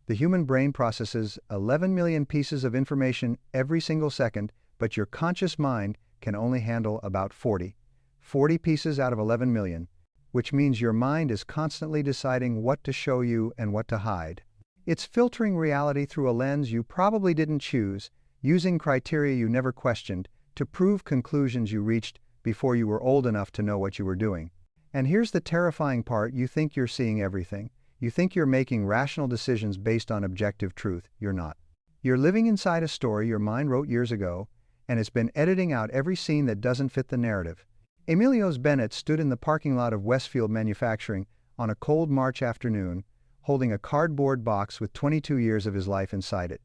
The human brain processes 11 million pieces of information every single second, but your conscious mind can only handle about 40. 40 pieces out of 11 million, which means your mind is constantly deciding what to show you and what to hide. It's filtering reality through a lens you probably didn't choose, using criteria you never questioned, to prove conclusions you reached before you were old enough to know what you were doing. And here's the terrifying part: you think you're seeing everything. You think you're making rational decisions based on objective truth. You're not. You're living inside a story your mind wrote years ago, and it's been editing out every scene that doesn't fit the narrative. Emilios Bennett stood in the parking lot of Westfield Manufacturing on a cold March afternoon, holding a cardboard box with 22 years of his life inside it.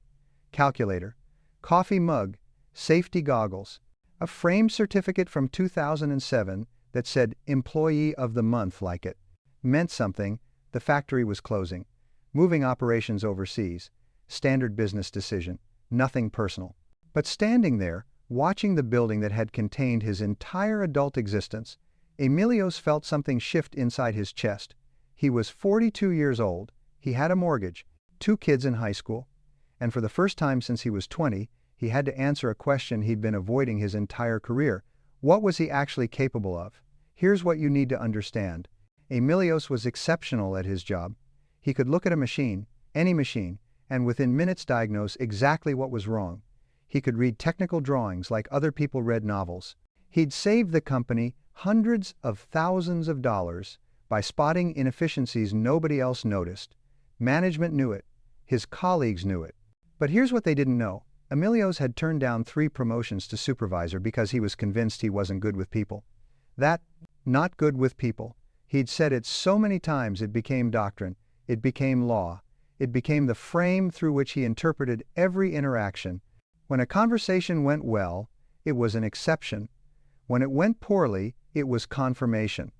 Calculator, coffee mug, safety goggles, a framed certificate from 2007 that said Employee of the Month like it. Meant something. The factory was closing. Moving operations overseas. Standard business decision. Nothing personal. But standing there, watching the building that had contained his entire adult existence, Emilios felt something shift inside his chest. He was 42 years old, he had a mortgage, 2 kids in high school, and for the first time since he was 20, he had to answer a question he'd been avoiding his entire career. What was he actually capable of? Here's what you need to understand. Emilios was exceptional at his job. He could look at a machine, any machine, and within minutes diagnose exactly what was wrong. He could read technical drawings like other people read novels. He'd saved the company hundreds of thousands of dollars by spotting inefficiencies nobody else noticed. Management knew it. His colleagues knew it. But here's what they didn't know. Emilios had turned down 3 promotions to supervisor because he was convinced he wasn't good with people. That, not good with people. He'd said it so many times it became doctrine, it became law, it became the frame through which he interpreted every interaction. When a conversation went well, it was an exception. When it went poorly, it was confirmation.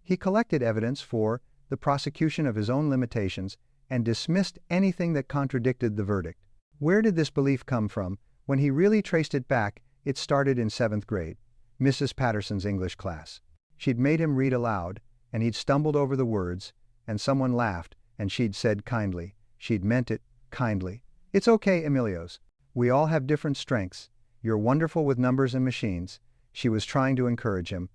He collected evidence for the prosecution of his own limitations and dismissed anything that contradicted the verdict. Where did this belief come from? When he really traced it back, it started in 7th grade, Mrs. Patterson's English class. She'd made him read aloud, and he'd stumbled over the words, and someone laughed, and she'd said kindly, she'd meant it kindly, "It's okay, Emilios. We all have different strengths. You're wonderful with numbers and machines." She was trying to encourage him.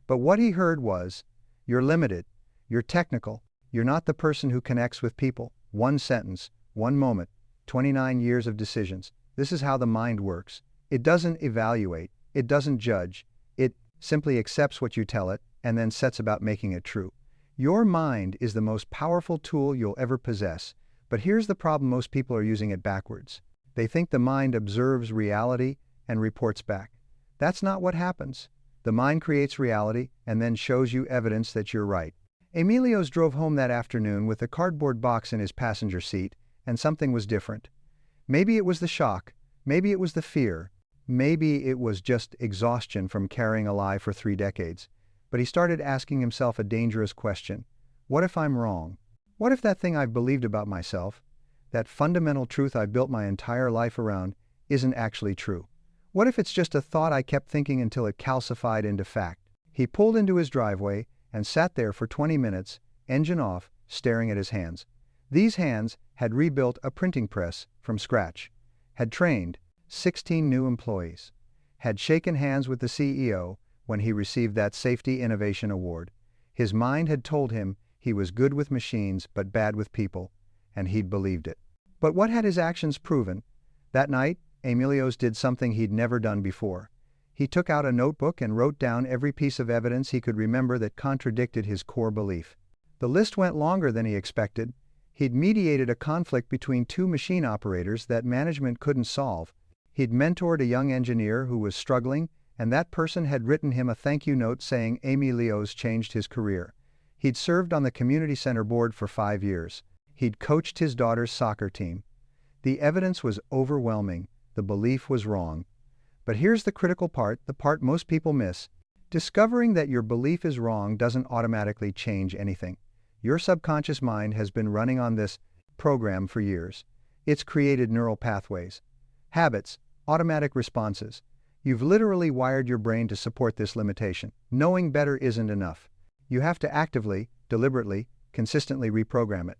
But what he heard was, "You're limited. You're technical. You're not the person who connects with people." One sentence, one moment, 29 years of decisions. This is how the mind works. It doesn't evaluate. It doesn't judge. It simply accepts what you tell it and then sets about making it true. Your mind is the most powerful tool you'll ever possess. But here's the problem: most people are using it backwards. They think the mind observes reality and reports back. That's not what happens. The mind creates reality and then shows you evidence that you're right. Emilios drove home that afternoon with a cardboard box in his passenger seat, and something was different. Maybe it was the shock, maybe it was the fear, maybe it was just exhaustion from carrying a lie for 3 decades. But he started asking himself a dangerous question. What if I'm wrong? What if that thing I've believed about myself, that fundamental truth I've built my entire life around, isn't actually true? What if it's just a thought I kept thinking until it calcified into fact? He pulled into his driveway and sat there for 20 minutes, engine off, staring at his hands. These hands had rebuilt a printing press from scratch, had trained 16 new employees, had shaken hands with the CEO when he received that Safety Innovation Award. His mind had told him he was good with machines but bad with people, and he'd believed it. But what had his actions proven? That night, Emilios did something he'd never done before. He took out a notebook and wrote down every piece of evidence he could remember that contradicted his core belief. The list went longer than he expected. He'd mediated a conflict between 2 machine operators that management couldn't solve. He'd mentored a young engineer who was struggling, and that person had written him a thank you note saying Emilios changed his career. He'd served on the community center board for 5 years. He'd coached his daughter's soccer team. The evidence was overwhelming. The belief was wrong. But here's the critical part, the part most people miss. Discovering that your belief is wrong doesn't automatically change anything. Your subconscious mind has been running on this program for years. It's created neural pathways, habits, automatic responses. You've literally wired your brain to support this limitation. Knowing better isn't enough. You have to actively, deliberately, consistently reprogram it.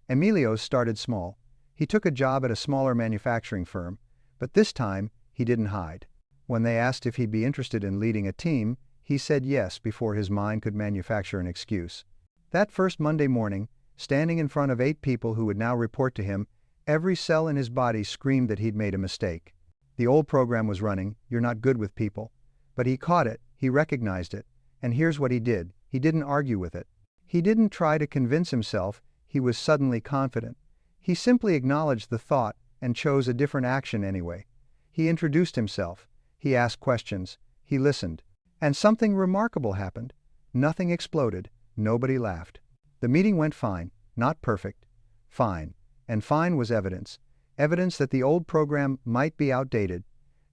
Emilio started small. He took a job at a smaller manufacturing firm, but this time he didn't hide. When they asked if he'd be interested in leading a team, he said yes before his mind could manufacture an excuse. That first Monday morning, standing in front of 8 people who would now report to him, every cell in his body screamed that he'd made a mistake. The old program was running, "You're not good with people." But he caught it, he recognized it, and here's what he did. He didn't argue with it. He didn't try to convince himself he was suddenly confident. He simply acknowledged the thought and chose a different action anyway. He introduced himself. He asked questions. He listened. And something remarkable happened. Nothing exploded. Nobody laughed. The meeting went fine. Not perfect. Fine. And fine was evidence. Evidence that the old program might be outdated.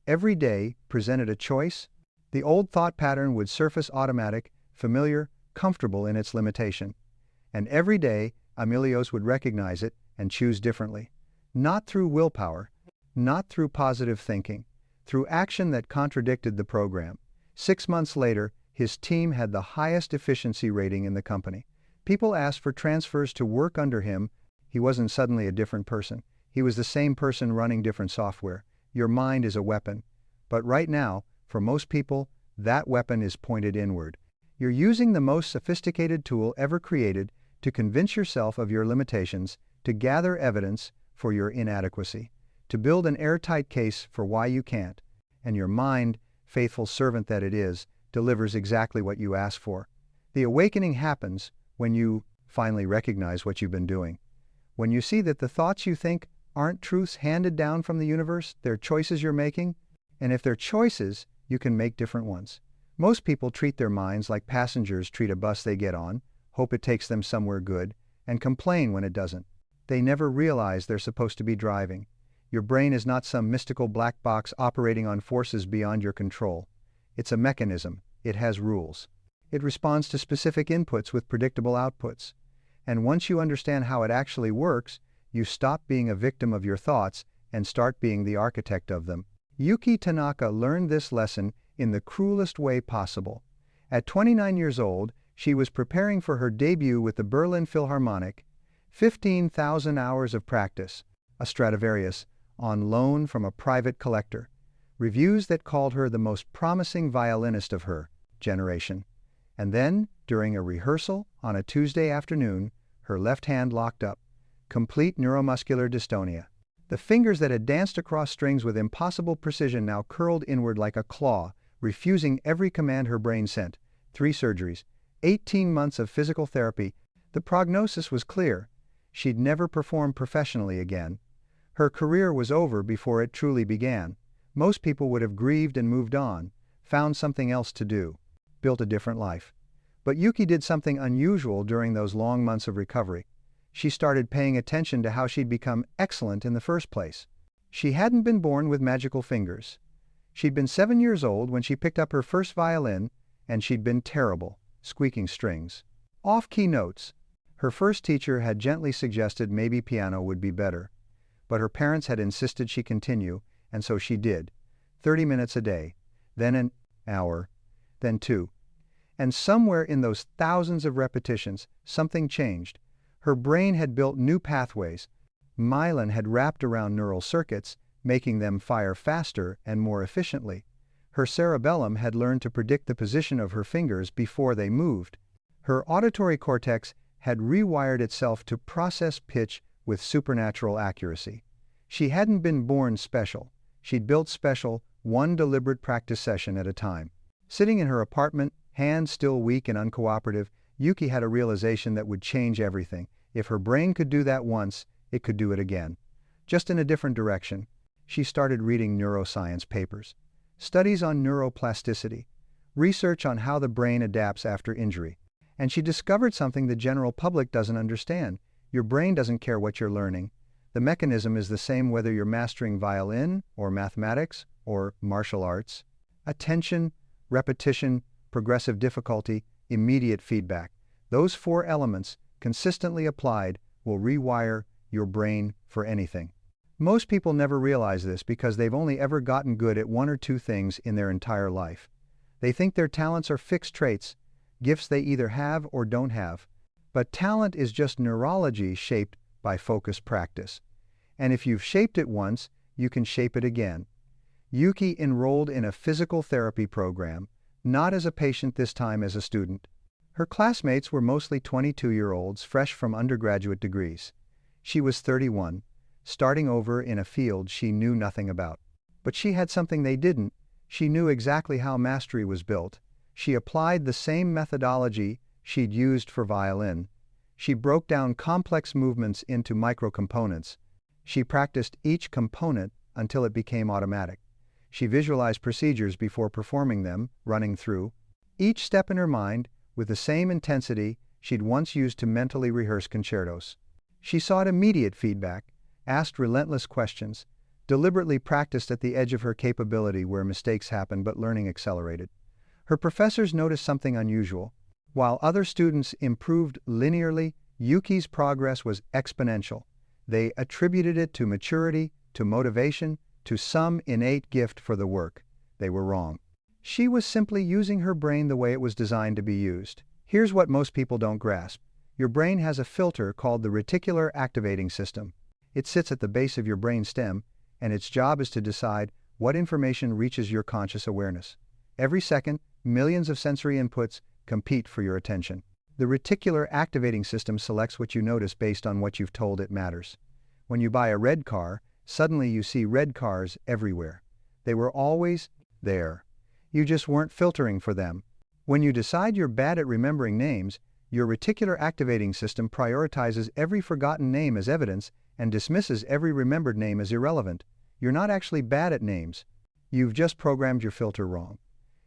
Every day presented a choice. The old thought pattern would surface automatic, familiar, comfortable in its limitation. And every day, Emilios would recognize it and choose differently. Not through willpower, not through positive thinking, through action that contradicted the program. 6 months later, his team had the highest efficiency rating in the company. People asked for transfers to work under him. He wasn't suddenly a different person. He was the same person running different software. Your mind is a weapon. But right now, for most people, that weapon is pointed inward. You're using the most sophisticated tool ever created to convince yourself of your limitations, to gather evidence for your inadequacy, to build an airtight case for why you can't. And your mind, faithful servant that it is, delivers exactly what you ask for. The awakening happens when you finally recognize what you've been doing. When you see that the thoughts you think aren't truths handed down from the universe, they're choices you're making, and if they're choices, you can make different ones. Most people treat their minds like passengers treat a bus they get on, hope it takes them somewhere good, and complain when it doesn't. They never realize they're supposed to be driving. Your brain is not some mystical black box operating on forces beyond your control. It's a mechanism. It has rules. It responds to specific inputs with predictable outputs. And once you understand how it actually works, you stop being a victim of your thoughts and start being the architect of them. Yuki Tanaka learned this lesson in the cruelest way possible. At 29 years old, she was preparing for her debut with the Berlin Philharmonic. 15,000 hours of practice, a Stradivarius, on loan from a private collector. Reviews that called her the most promising violinist of her generation. And then, during a rehearsal on a Tuesday afternoon, her left hand locked up. Complete neuromuscular dystonia. The fingers that had danced across strings with impossible precision now curled inward like a claw, refusing every command her brain sent. 3 surgeries, 18 months of physical therapy. The prognosis was clear. She'd never perform professionally again. Her career was over before it truly began. Most people would have grieved and moved on, found something else to do, built a different life. But Yuki did something unusual during those long months of recovery. She started paying attention to how she'd become excellent in the first place. She hadn't been born with magical fingers. She'd been 7 years old when she picked up her first violin, and she'd been terrible, squeaking strings. Off-key notes. Her first teacher had gently suggested maybe piano would be better. But her parents had insisted she continue, and so she did. 30 minutes a day, then an hour, then 2. And somewhere in those thousands of repetitions, something changed. Her brain had built new pathways. Myelin had wrapped around neural circuits, making them fire faster and more efficiently. Her cerebellum had learned to predict the position of her fingers before they moved. Her auditory cortex had rewired itself to process pitch with supernatural accuracy. She hadn't been born special. She'd built special, one deliberate practice session at a time. Sitting in her apartment, hands still weak and uncooperative, Yuki had a realization that would change everything. If her brain could do that once, it could do it again. Just in a different direction. She started reading neuroscience papers. Studies on neuroplasticity. Research on how the brain adapts after injury. And she discovered something the general public doesn't understand. Your brain doesn't care what you're learning. The mechanism is the same whether you're mastering violin or mathematics or martial arts. Attention, repetition, progressive difficulty, immediate feedback. Those 4 elements, consistently applied, will rewire your brain for anything. Most people never realize this because they've only ever gotten good at 1 or 2 things in their entire life. They think their talents are fixed traits, gifts they either have or don't have. But talent is just neurology shaped by focused practice. And if you've shaped it once, you can shape it again. Yuki enrolled in a physical therapy program, not as a patient this time as a student. Her classmates were mostly 22-year-olds fresh from undergraduate degrees. She was 31, starting over in a field she knew nothing about. But she had something they didn't. She knew exactly how mastery was built. She applied the same methodology she'd used for violin. She broke down complex movements into microcomponents. She practiced each component until it became automatic. She visualized procedures before performing them, running through each step in her mind with the same intensity she'd once used to mentally rehearse concertos. She sought immediate feedback, asked relentless questions, deliberately practiced at the edge of her capability where mistakes happened but learning accelerated. Her professors noticed something unusual. While other students improved linearly, Yuki's progress was exponential. They attributed it to maturity, to motivation, to some innate gift for the work. They were wrong. She was simply using her brain the way it was designed to be used. Here's what most people don't grasp. Your brain has a filter called the reticular activating system. It sits at the base of your brain stem, and its job is to decide what information reaches your conscious awareness. Every second, millions of sensory inputs compete for your attention. The reticular activating system selects what you notice based on what you've told it matters. When you buy a red car, suddenly you see red cars everywhere. They were always there. You just weren't filtering for them. When you decide you're bad at remembering names, your reticular activating system prioritizes every forgotten name as evidence and dismisses every remembered name as irrelevant. You're not actually bad at names. You've just programmed your filter wrong.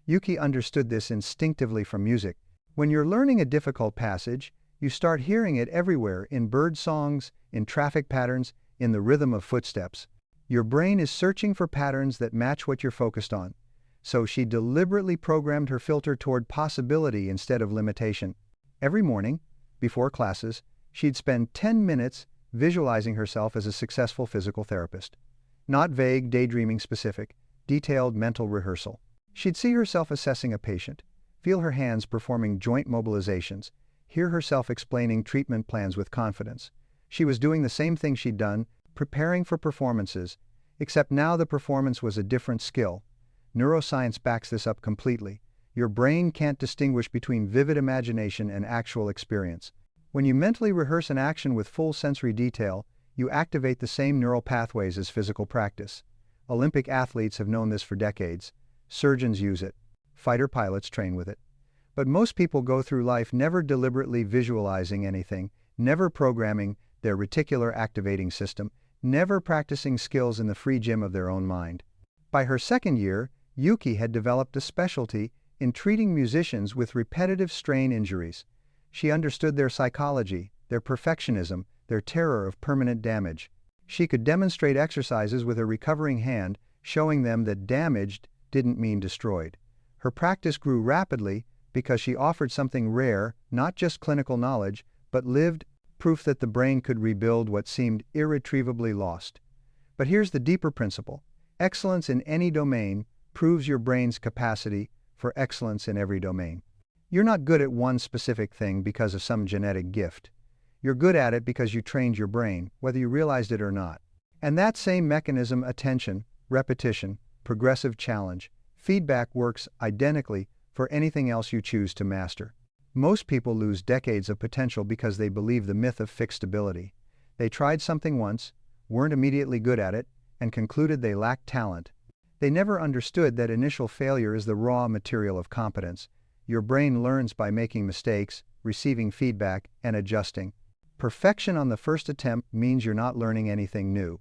Yuki understood this instinctively from music. When you're learning a difficult passage, you start hearing it everywhere, in bird songs, in traffic patterns, in the rhythm of footsteps. Your brain is searching for patterns that match what you're focused on. So she deliberately programmed her filter toward possibility instead of limitation. Every morning, before classes, she'd spend 10 minutes visualizing herself as a successful physical therapist. Not vague, daydreaming specific, detailed mental rehearsal. She'd see herself assessing a patient, feel her hands performing joint mobilizations, hear herself explaining treatment plans with confidence. She was doing the same thing she'd done, preparing for performances, except now the performance was a different skill. Neuroscience backs this up completely. Your brain can't distinguish between vivid imagination and actual experience. When you mentally rehearse an action with full sensory detail, you activate the same neural pathways as physical practice. Olympic athletes have known this for decades. Surgeons use it. Fighter pilots train with it. But most people go through life never deliberately visualizing anything, never programming their reticular activating system, never practicing skills in the free gym of their own mind. By her second year, Yuki had developed a specialty in treating musicians with repetitive strain injuries. She understood their psychology, their perfectionism, their terror of permanent damage. She could demonstrate exercises with a recovering hand, showing them that damaged didn't mean destroyed. Her practice grew rapidly because she offered something rare, not just clinical knowledge, but lived proof that the brain could rebuild what seemed irretrievably lost. But here's the deeper principle. Excellence in any domain proves your brain's capacity for excellence in every domain. You're not good at one specific thing because of some genetic gift. You're good at it because you trained your brain, whether you realized it or not. And that same mechanism, attention, repetition, progressive challenge, feedback, works identically for anything else you choose to master. Most people lose decades of potential because they believe the myth of fixed ability. They tried something once, weren't immediately good at it, and concluded they lacked talent. They never understood that initial failure is the raw material of competence. Your brain learns by making mistakes, receiving feedback, and adjusting. Perfection on the first attempt means you're not learning anything new.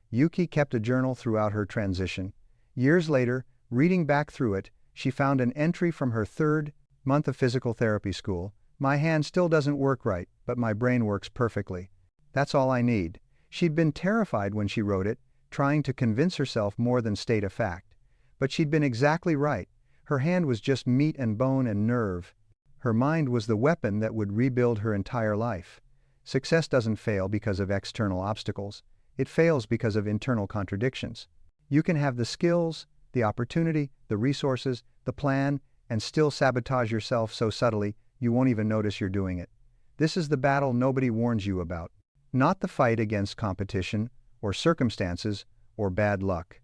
Yuki kept a journal throughout her transition. Years later, reading back through it, she found an entry from her third month of physical therapy school. My hand still doesn't work right, but my brain works perfectly. That's all I need. She'd been terrified when she wrote it, trying to convince herself more than state a fact. But she'd been exactly right. Her hand was just meat and bone and nerve. Her mind was the weapon that would rebuild her entire life. Success doesn't fail because of external obstacles. It fails because of internal contradictions. You can have the skills, the opportunity, the resources, the plan, and still sabotage yourself so subtly you won't even notice you're doing it. This is the battle nobody warns you about. not the fight against competition, or circumstances, or bad luck.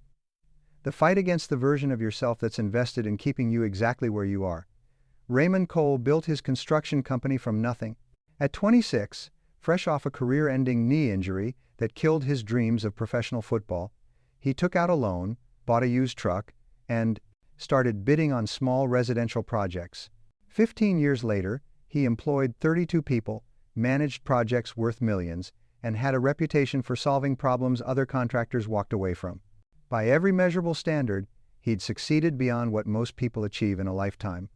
The fight against the version of yourself that's invested in keeping you exactly where you are. Raymond Cole built his construction company from nothing. At 26, fresh off a career-ending knee injury that killed his dreams of professional football, he took out a loan, bought a used truck, and started bidding on small residential projects. 15 years later, he employed 32 people, managed projects worth millions, and had a reputation for solving problems other contractors walked away from. By every measurable standard, he'd succeeded beyond what most people achieve in a lifetime.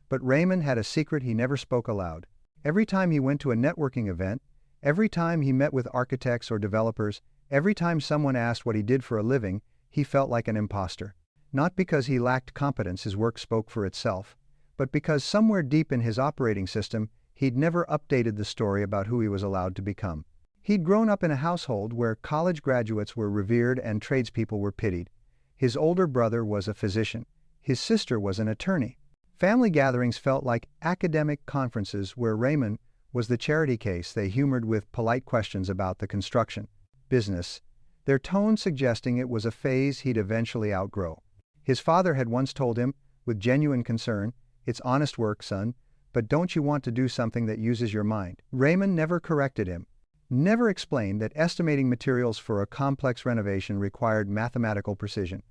But Raymond had a secret he never spoke aloud. Every time he went to a networking event, every time he met with architects or developers, every time someone asked what he did for a living, he felt like an imposter. Not because he lacked competence, his work spoke for itself, but because somewhere deep in his operating system, he'd never updated the story about who he was allowed to become. He'd grown up in a household where college graduates were revered and tradespeople were pitied. His older brother was a physician. His sister was an attorney. Family gatherings felt like academic conferences where Raymond was the charity case they humored with polite questions about the construction business, their tone suggesting it was a phase he'd eventually outgrow. His father had once told him, with genuine concern, "It's honest work, son, but don't you want to do something that uses your mind?" Raymond never corrected him, never explained that estimating materials for a complex renovation required mathematical precision,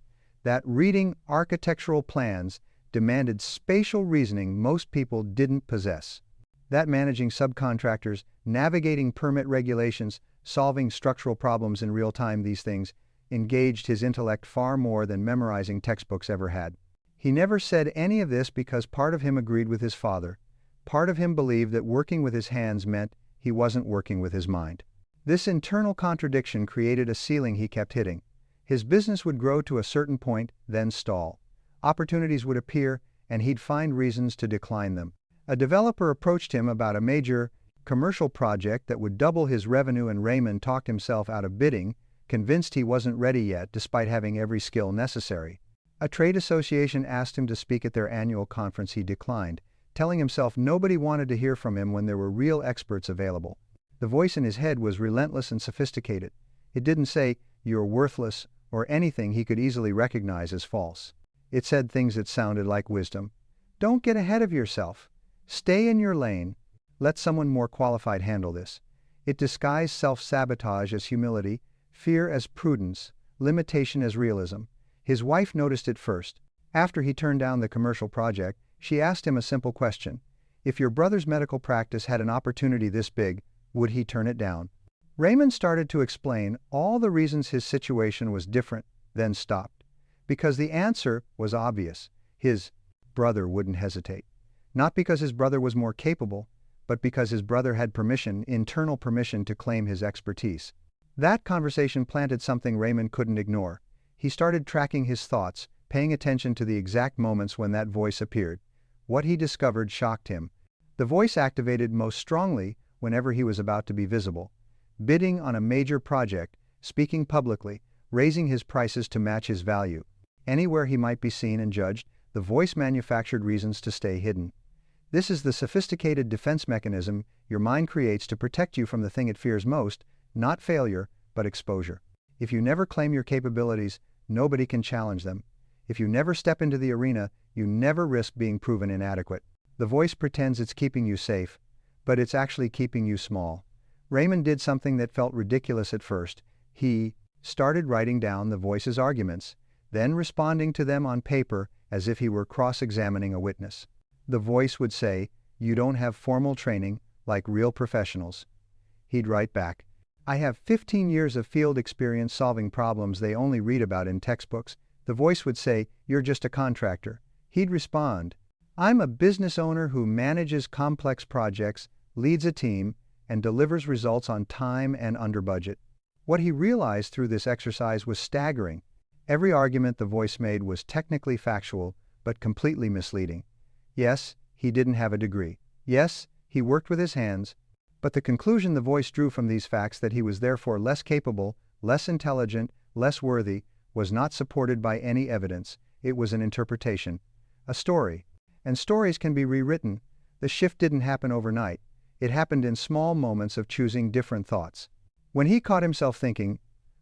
that reading architectural plans demanded spatial reasoning most people didn't possess, that managing subcontractors, navigating permit regulations, solving structural problems in real time, these things engaged his intellect far more than memorizing textbooks ever had. He never said any of this because part of him agreed with his father. Part of him believed that working with his hands meant he wasn't working with his mind. This internal contradiction created a ceiling he kept hitting. His business would grow to a certain point, then stall. Opportunities would appear, and he'd find reasons to decline them. A developer approached him about a major commercial project that would double his revenue, and Raymond talked himself out of bidding, convinced he wasn't ready yet despite having every skill necessary. A trade association asked him to speak at their annual conference. He declined, telling himself nobody wanted to hear from him when there were real experts available. The voice in his head was relentless and sophisticated. It didn't say, "You're worthless," or anything he could easily recognize as false. It said things that sounded like wisdom. Don't get ahead of yourself. Stay in your lane. Let someone more qualified handle this. It disguised self-sabotage as humility, fear as prudence, limitation as realism. His wife noticed it first. After he turned down the commercial project, she asked him a simple question. If your brother's medical practice had an opportunity this big, would he turn it down? Raymond started to explain all the reasons his situation was different, then stopped. Because the answer was obvious. His brother wouldn't hesitate. Not because his brother was more capable, but because his brother had permission, internal permission, to claim his expertise. That conversation planted something Raymond couldn't ignore. He started tracking his thoughts, paying attention to the exact moments when that voice appeared. What he discovered shocked him. The voice activated most strongly whenever he was about to be visible. Bidding on a major project, speaking publicly, raising his prices to match his value. Anywhere he might be seen and judged, the voice manufactured reasons to stay hidden. This is the sophisticated defense mechanism your mind creates to protect you from the thing it fears most, not failure, but exposure. If you never claim your capabilities, nobody can challenge them. If you never step into the arena, you never risk being proven inadequate. The voice pretends it's keeping you safe, but it's actually keeping you small. Raymond did something that felt ridiculous at first. He started writing down the voice's arguments, then responding to them on paper as if he were cross-examining a witness. The voice would say, "You don't have formal training like real professionals." He'd write back, "I have 15 years of field experience solving problems they only read about in textbooks." The voice would say, "You're just a contractor." He'd respond, "I'm a business owner who manages complex projects, leads a team, and delivers results on time and under budget." What he realized through this exercise was staggering. Every argument the voice made was technically factual, but completely misleading. Yes, he didn't have a degree. Yes, he worked with his hands. But the conclusion the voice drew from these facts, that he was therefore less capable, less intelligent, less worthy, was not supported by any evidence. It was an interpretation, a story. And stories can be rewritten. The shift didn't happen overnight. It happened in small moments of choosing different thoughts. When he caught himself thinking,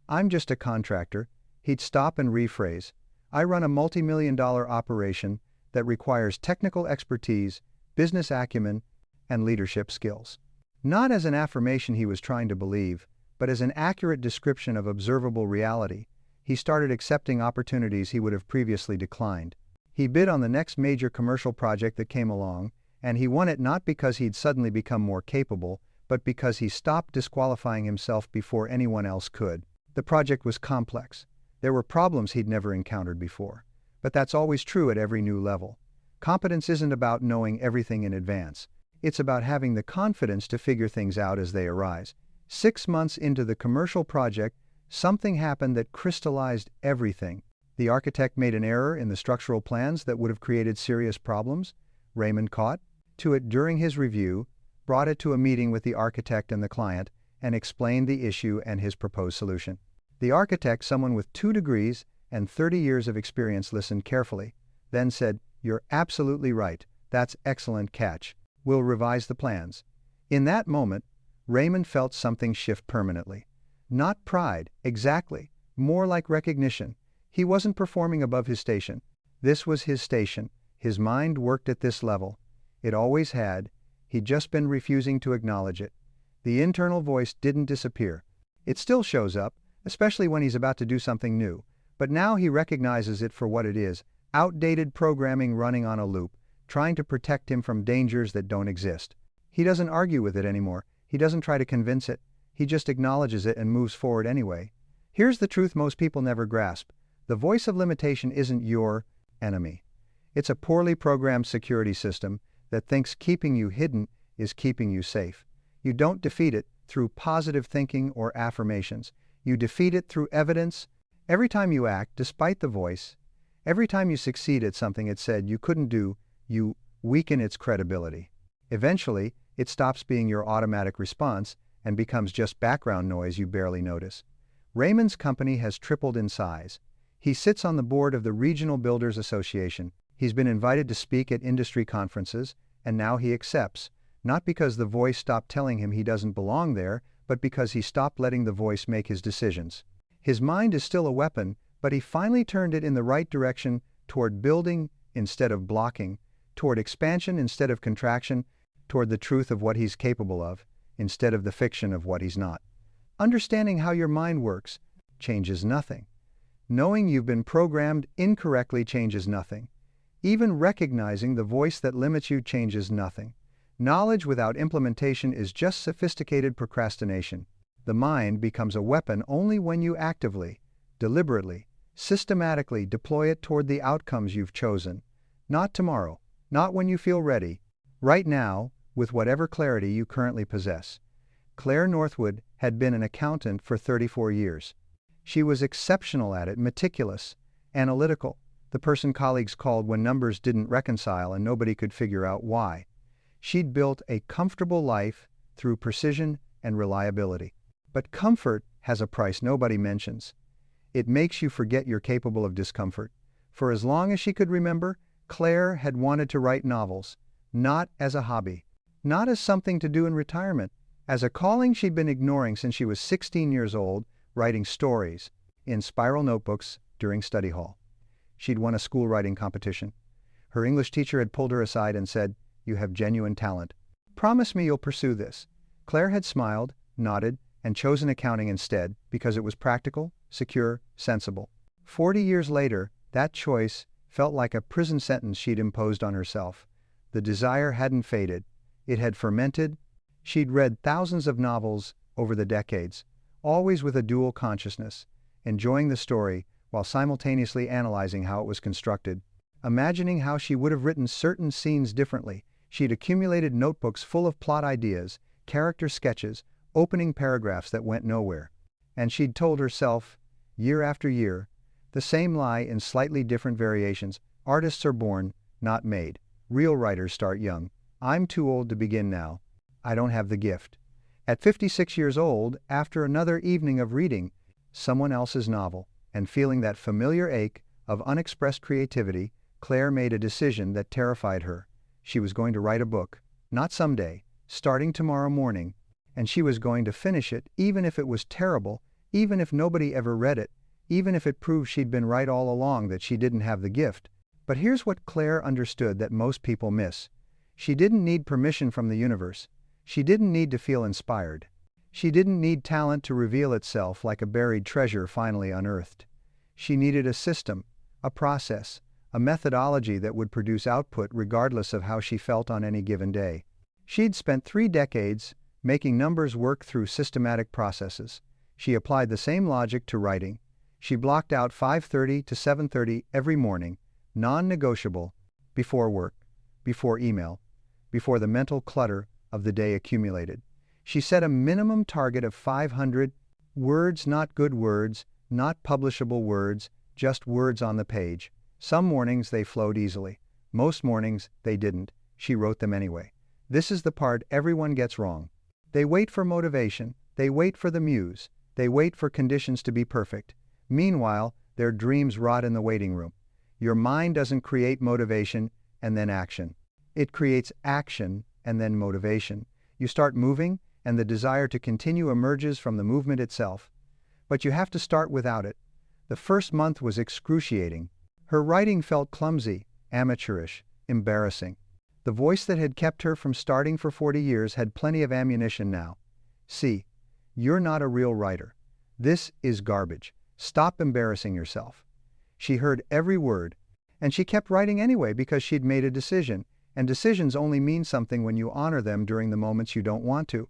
"I'm just a contractor," he'd stop and rephrase, "I run a multi-million-dollar operation that requires technical expertise, business acumen, and leadership skills." Not as an affirmation he was trying to believe, but as an accurate description of observable reality, he started accepting opportunities he would have previously declined. He bid on the next major commercial project that came along, and he won it not because he'd suddenly become more capable, but because he stopped disqualifying himself before anyone else could. The project was complex. There were problems he'd never encountered before. But that's always true at every new level. Competence isn't about knowing everything in advance. It's about having the confidence to figure things out as they arise. 6 months into the commercial project, something happened that crystallized everything. The architect made an error in the structural plans that would have created serious problems. Raymond caught to it during his review, brought it to a meeting with the architect and the client, and explained the issue and his proposed solution. The architect, someone with 2 degrees and 30 years of experience, listened carefully, then said, "You're absolutely right. That's excellent catch. We'll revise the plans." In that moment, Raymond felt something shift permanently. Not pride, exactly, more like recognition. He wasn't performing above his station. This was his station. His mind worked at this level. It always had. He'd just been refusing to acknowledge it. The internal voice didn't disappear. It still shows up, especially when he's about to do something new. But now he recognizes it for what it is: outdated programming running on a loop, trying to protect him from dangers that don't exist. He doesn't argue with it anymore. He doesn't try to convince it. He just acknowledges it and moves forward anyway. Here's the truth most people never grasp. The voice of limitation isn't your enemy. It's a poorly programmed security system that thinks keeping you hidden is keeping you safe. You don't defeat it through positive thinking or affirmations. You defeat it through evidence. Every time you act, despite the voice, every time you succeed at something it said you couldn't do, you weaken its credibility. Eventually, it stops being your automatic response and becomes just background noise you barely notice. Raymond's company has tripled in size. He sits on the board of the Regional Builders Association. He's been invited to speak at industry conferences, and now he accepts, not because the voice stopped telling him he doesn't belong there, but because he stopped letting the voice make his decisions. His mind is still a weapon, but he finally turned it in the right direction, toward building instead of blocking, toward expansion instead of contraction, toward the truth of what he's capable of, instead of the fiction of what he's not. Understanding how your mind works changes nothing. Knowing you've been programmed incorrectly changes nothing. Even recognizing the voice that limits you changes nothing. Knowledge without implementation is just sophisticated procrastination. The mind becomes a weapon only when you actively, deliberately, systematically deploy it toward the outcomes you've chosen. Not tomorrow, not when you feel ready. Right now, with whatever clarity you currently possess. Claire Northwood had been an accountant for 34 years. She was exceptional at it, meticulous, analytical, the person colleagues called when numbers didn't reconcile and nobody could figure out why. She'd built a comfortable life through precision and reliability. But comfort has a price nobody mentions. It makes you forget you're capable of discomfort. For as long as she could remember, Claire had wanted to write novels, not as a hobby, not as something to do in retirement, as a calling she'd been ignoring since she was 16 years old, writing stories in spiral notebooks during study hall. She'd won a school writing competition. Her English teacher had pulled her aside and said, "You have genuine talent. Promise me you'll pursue this." Claire had smiled, nodded, and chosen accounting instead because it was practical, secure, sensible. 40 years later, that choice felt like a prison sentence she'd imposed on herself. The desire hadn't faded. It had fermented. She'd read thousands of novels over the decades, always with a dual consciousness, enjoying the story while simultaneously analyzing how it was constructed, imagining how she would have written certain scenes differently. She'd accumulated notebooks full of plot ideas, character sketches, opening paragraphs that went nowhere. And she'd told herself, year after year, the same lie in slightly different variations: artists are born, not made. Real writers start young. I'm too old to begin now. I don't have the gift. At 56 years old, after another evening of reading someone else's novel and feeling that familiar ache of unexpressed creativity, Claire made a decision that terrified her. She was going to write a book, not someday, starting tomorrow morning. and she was going to finish it, even if it was terrible, even if nobody ever read it, even if it proved she'd been right all along that she didn't have the gift. But here's what Claire understood that most people miss. She didn't need permission from the universe. She didn't need to feel inspired. She didn't need talent to reveal itself like a buried treasure finally unearthed. She needed a system, a process, a methodology that would produce output regardless of how she felt on any given day. She'd spent 3 decades making numbers work through systematic processes. She applied the same logic to writing. She blocked out 5:30 to 7:30 every morning, non-negotiable, before work, before email, before the mental clutter of the day accumulated. She set a minimum target of 500 words, not good words, not publishable words, just words on the page. Some mornings they flowed easily. Most mornings they didn't. She wrote them anyway. This is the part everyone gets wrong. They wait for motivation. They wait for the muse. They wait for conditions to be perfect. Meanwhile, their dreams rot in the waiting room. Your mind doesn't create motivation and then action. It creates action and then motivation. You start moving, and the desire to continue emerges from the movement itself. But you have to start without it. The first month was excruciating. Her writing felt clumsy, amateurish, embarrassing. The voice that had kept her from starting for 40 years had plenty of ammunition now. See, you're not a real writer. This is garbage. Stop embarrassing yourself. She heard every word, and she kept writing anyway because she'd made a decision, and decisions only mean something when you honor them during the moments you don't want to.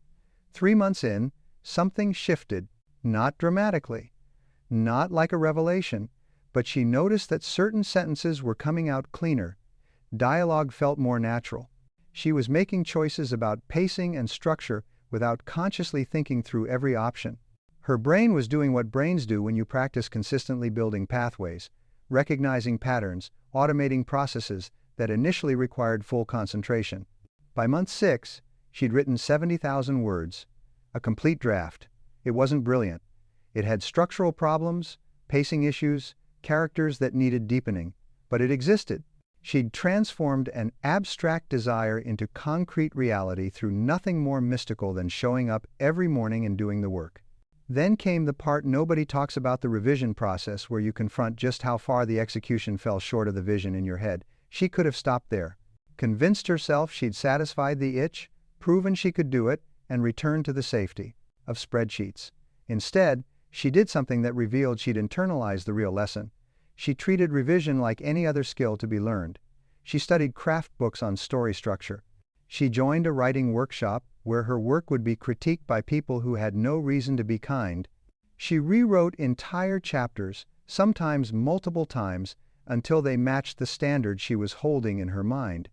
3 months in, something shifted, not dramatically, not like a revelation, but she noticed that certain sentences were coming out cleaner. Dialogue felt more natural. She was making choices about pacing and structure without consciously thinking through every option. Her brain was doing what brains do when you practice consistently building pathways, recognizing patterns, automating processes that initially required full concentration. By month 6, she'd written 70,000 words, a complete draft. It wasn't brilliant. It had structural problems, pacing issues, characters that needed deepening, but it existed. She'd transformed an abstract desire into concrete reality through nothing more mystical than showing up every morning and doing the work. Then came the part nobody talks about, the revision process, where you confront just how far the execution fell short of the vision in your head. She could have stopped there, convinced herself she'd satisfied the itch, proven she could do it, and returned to the safety of spreadsheets. Instead, she did something that revealed she'd internalized the real lesson. She treated revision like any other skill to be learned. She studied craft books on story structure. She joined a writing workshop where her work would be critiqued by people who had no reason to be kind. She rewrote entire chapters, sometimes multiple times, until they matched the standard she was holding in her mind.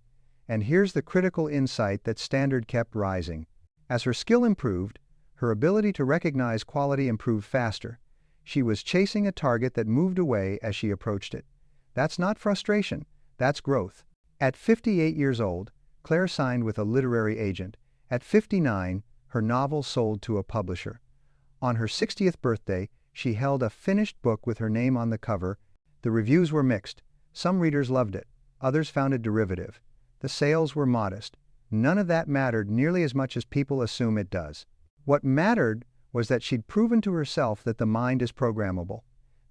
And here's the critical insight: that standard kept rising. As her skill improved, her ability to recognize quality improved faster. She was chasing a target that moved away as she approached it. That's not frustration, that's growth. At 58 years old, Claire signed with a literary agent. At 59, her novel sold to a publisher. On her 60th birthday, she held a finished book with her name on the cover. The reviews were mixed. Some readers loved it, others found it derivative. The sales were modest. None of that mattered nearly as much as people assume it does. What mattered was that she'd proven to herself that the mind is programmable.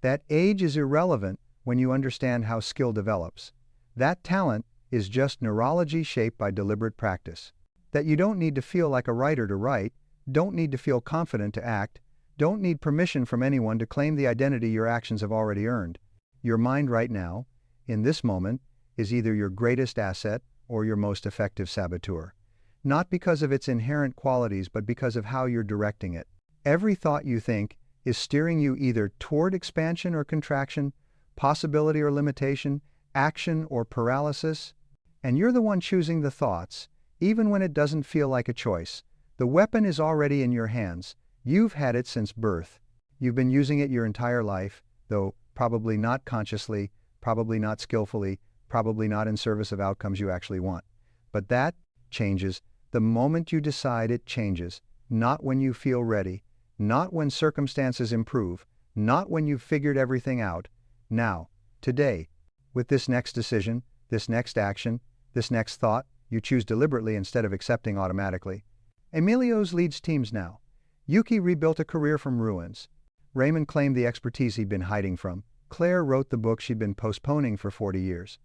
That age is irrelevant when you understand how skill develops. That talent is just neurology shaped by deliberate practice. That you don't need to feel like a writer to write, don't need to feel confident to act, don't need permission from anyone to claim the identity your actions have already earned. Your mind right now, in this moment, is either your greatest asset or your most effective saboteur. Not because of its inherent qualities, but because of how you're directing it. Every thought you think is steering you either toward expansion or contraction, possibility or limitation, action or paralysis, and you're the one choosing the thoughts, even when it doesn't feel like a choice. The weapon is already in your hands. You've had it since birth. You've been using it your entire life, though probably not consciously, probably not skillfully, probably not in service of outcomes you actually want. But that changes the moment you decide. It changes, not when you feel ready, not when circumstances improve, not when you've figured everything out. Now, today, with this next decision, this next action, this next thought, you choose deliberately instead of accepting automatically. Emilio's leads teams now. Yuki rebuilt a career from ruins. Raymond claimed the expertise he'd been hiding from. Claire wrote the book she'd been postponing for 40 years.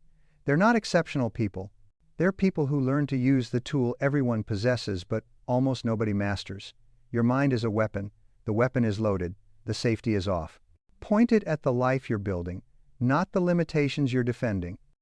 They're not exceptional people. They're people who learn to use the tool everyone possesses but almost nobody masters. Your mind is a weapon. The weapon is loaded. The safety is off. Point it at the life you're building, not the limitations you're defending.